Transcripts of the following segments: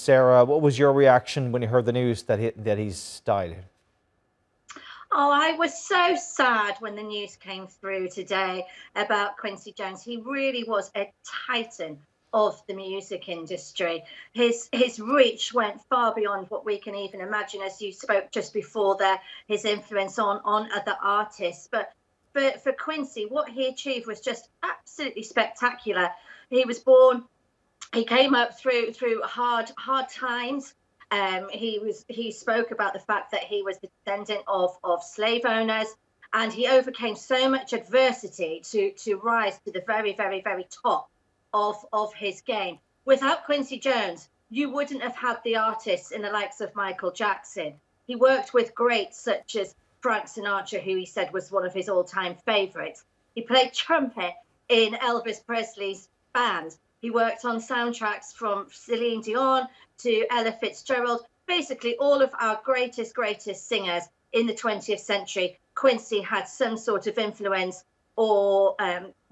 Sarah, what was your reaction when you heard the news that he's died? Oh, I was so sad when the news came through today about Quincy Jones. He really was a titan of the music industry. His reach went far beyond what we can even imagine, as you spoke just before there, his influence on other artists. But for Quincy, what he achieved was just absolutely spectacular. He was born, he came up through hard times. He spoke about the fact that he was the descendant of slave owners, and he overcame so much adversity to rise to the very top of his game. Without Quincy Jones, you wouldn't have had the artists in the likes of Michael Jackson. He worked with greats such as Frank Sinatra, who he said was one of his all-time favorites. He played trumpet in Elvis Presley's band. He worked on soundtracks from Celine Dion to Ella Fitzgerald. Basically, all of our greatest singers in the 20th century, Quincy had some sort of influence or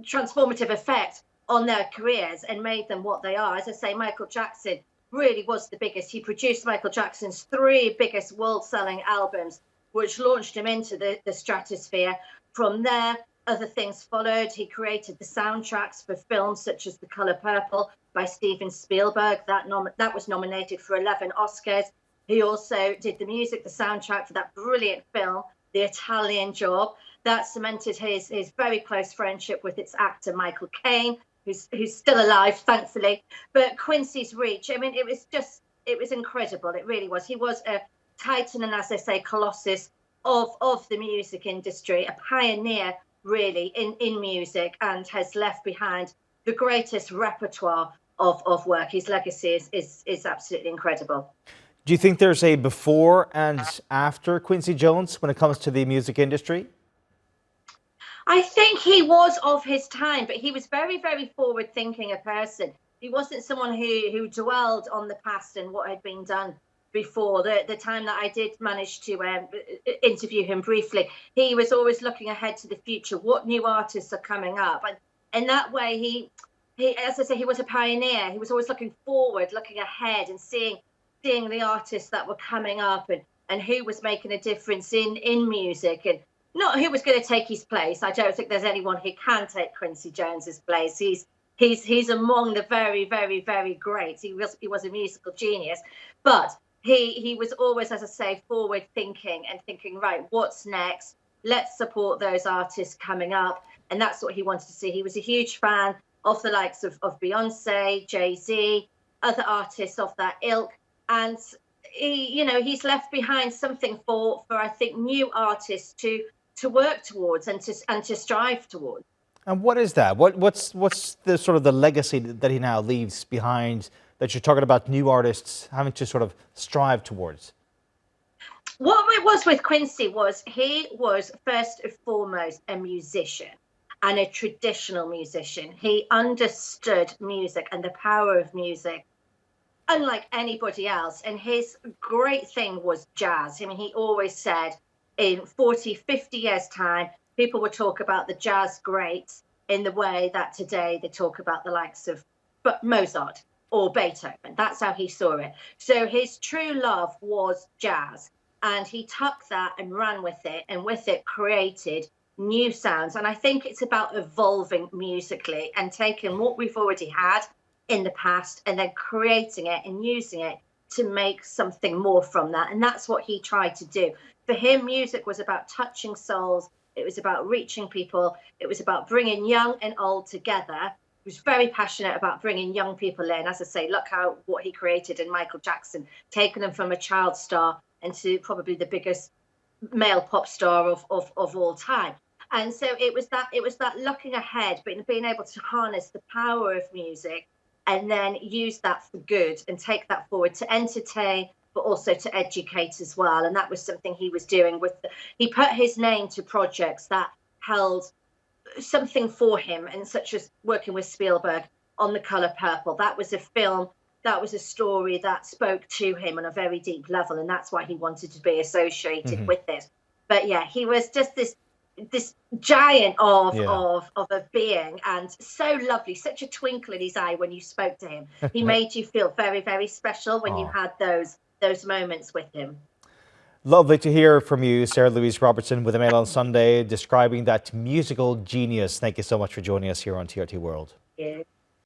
transformative effect on their careers and made them what they are. As I say, Michael Jackson really was the biggest. He produced Michael Jackson's 3 biggest world-selling albums, which launched him into the stratosphere. From there, other things followed. He created the soundtracks for films such as The Color Purple by Steven Spielberg. That was nominated for 11 Oscars. He also did the music, the soundtrack for that brilliant film, The Italian Job. That cemented his very close friendship with its actor, Michael Caine, who's still alive, thankfully. But Quincy's reach, I mean, it was incredible. It really was. He was a titan and, as I say, colossus of the music industry, a pioneer really in music, and has left behind the greatest repertoire of work. His legacy is absolutely incredible. Do you think there's a before and after Quincy Jones when it comes to the music industry? I think he was of his time, but he was very forward thinking a person. He wasn't someone who dwelled on the past and what had been done before. The time that I did manage to interview him briefly, he was always looking ahead to the future. What new artists are coming up? And in that way, he as I say, he was a pioneer. He was always looking forward, looking ahead, and seeing the artists that were coming up and who was making a difference in music, and not who was going to take his place. I don't think there's anyone who can take Quincy Jones's place. He's among the very greats. He was a musical genius, but he was always, as I say, forward thinking and thinking, right, what's next? Let's support those artists coming up. And that's what he wanted to see. He was a huge fan of the likes of Beyonce, Jay-Z, other artists of that ilk. And he's left behind something for I think new artists to work towards and to strive towards. And what is that? What's the sort of the legacy that he now leaves behind that you're talking about new artists having to sort of strive towards? What it was with Quincy was he was first and foremost a musician, and a traditional musician. He understood music and the power of music unlike anybody else. And his great thing was jazz. I mean, he always said in 40, 50 years' time, people would talk about the jazz greats in the way that today they talk about the likes of Mozart or Beethoven. That's how he saw it. So his true love was jazz. And he took that and ran with it, and with it created new sounds. And I think it's about evolving musically and taking what we've already had in the past and then creating it and using it to make something more from that. And that's what he tried to do. For him, music was about touching souls. It was about reaching people. It was about bringing young and old together. He was very passionate about bringing young people in. As I say, look what he created in Michael Jackson, taking them from a child star into probably the biggest male pop star of all time. And so it was that looking ahead, but being able to harness the power of music and then use that for good and take that forward to entertain, but also to educate as well. And that was something he was doing he put his name to projects that held something for him, and such as working with Spielberg on The Color Purple. That was a film, that was a story that spoke to him on a very deep level, and that's why he wanted to be associated with it. But yeah, he was just this this giant of Yeah. a being, and so lovely, such a twinkle in his eye when you spoke to him. He made you feel very, very special when you Oh. had those moments with him. Lovely to hear from you, Sarah-Louise Robertson with the Mail on Sunday, describing that musical genius. Thank you so much for joining us here on TRT World. Yeah.